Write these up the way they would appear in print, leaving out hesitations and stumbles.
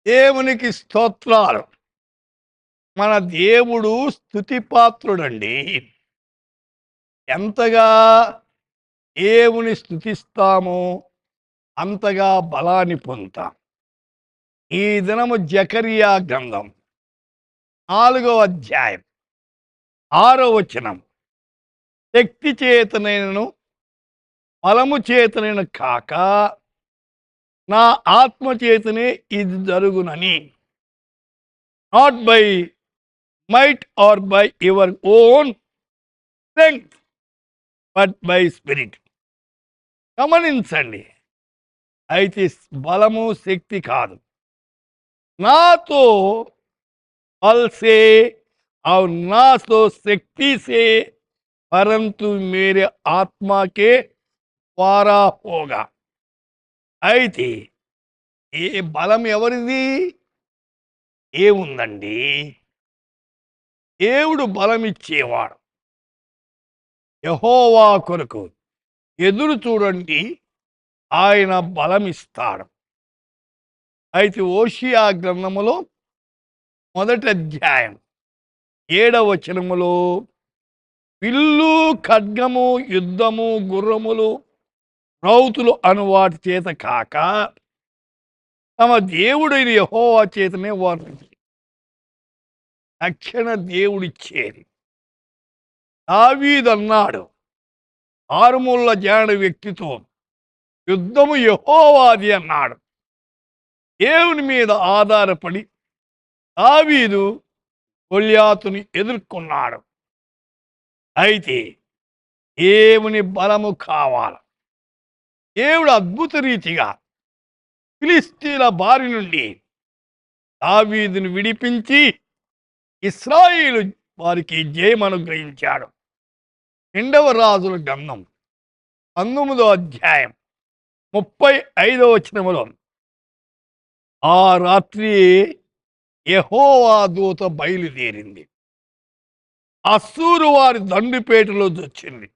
దేవునికి స్తోత్రాలు. మన దేవుడు స్తుతిపాత్రుడండి. ఎంతగా దేవుని స్తుతిస్తామో అంతగా బలాన్ని పొందుతాం. ఈ దినము జకరియా గ్రంథం 4వ అధ్యాయం 6వ వచనం. శక్తి చేతనైనను బలము చేతనైన కాక నా ఆత్మ చేతనే ఇది జరుగునని. Not by might or by your own strength but by spirit. గమనించండి. అయితే బలము శక్తి కాదు. నాతో बल से और ना तो शक्ति से परंतु मेरे आत्मा के द्वारा होगा. అయితే ఏ బలం ఎవరిది? ఏముందండి? దేవుడు బలమిచ్చేవాడు. యెహోవా కొరకు ఎదురు చూడండి, ఆయన బలమిస్తాడు. అయితే ఓషియా గ్రంథములో 1వ అధ్యాయం 7వ వచనములో విల్లు ఖడ్గము యుద్ధము గుర్రములు రౌతులు అను వాటి చేత కాక తమ దేవుడైన యెహోవా చేతనే వారు రక్షణ దేవుడిచ్చేది. దావీదు అన్నాడు ఆరుముళ్ళ జాడ వ్యక్తితో, యుద్ధము యెహోవాది అన్నాడు. దేవుని మీద ఆధారపడి దావీదు గొల్యాతుని ఎదుర్కొన్నాడు. అయితే దేవుని బలము కావాలి. దేవుడు అద్భుత రీతిగా ఫిలిష్తీయుల బారి నుండి దావీదును విడిపించి ఇశ్రాయేలు వారికి జయం అనుగ్రహించాడు. 2వ రాజుల గ్రంథం 19వ అధ్యాయం 35వ వచనములో ఆ రాత్రి యెహోవా దూత బయలుదేరింది, అస్సూరు వారి దండుపేటలో వచ్చింది.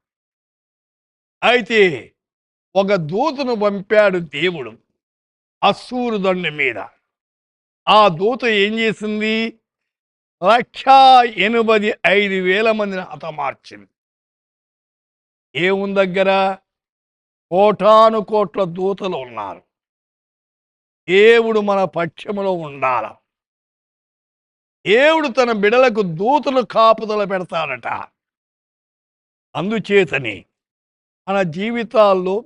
అయితే ఒక దూతను పంపాడు దేవుడు అస్సూరు దండు మీద. ఆ దూత ఏం చేసింది? 185,000 మందిని హతమార్చింది. దేవుని దగ్గర కోటాను కోట్ల దూతలు ఉన్నారు. దేవుడు మన పక్షములో ఉండాల. దేవుడు తన బిడలకు దూతలు కాపుదల పెడతాడట. అందుచేతని మన జీవితాల్లో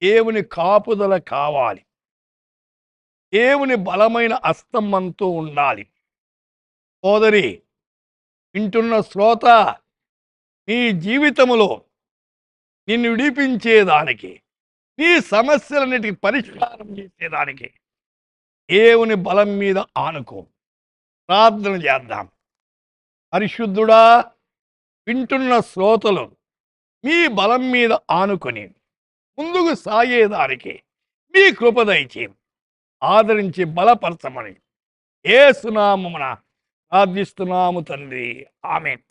దేవుని కాపుదల కావాలి. దేవుని బలమైన హస్తం మనతో ఉండాలి. సోదరి, వింటున్న శ్రోత, నీ జీవితంలో నిన్ను విడిపించేదానికి, నీ సమస్యలన్నిటికీ పరిష్కారం చేసేదానికి దేవుని బలం మీద ఆనుకో. ప్రార్థన చేద్దాం. పరిశుద్ధుడా, వింటున్న శ్రోతలు మీ బలం మీద ఆనుకొని ముందుకు సాగేదానికి మీ కృప దయచేయండి. ఆదరించి బలపరచమని యేసు నామమున ప్రార్థిస్తున్నాము తండ్రి. ఆమేన్.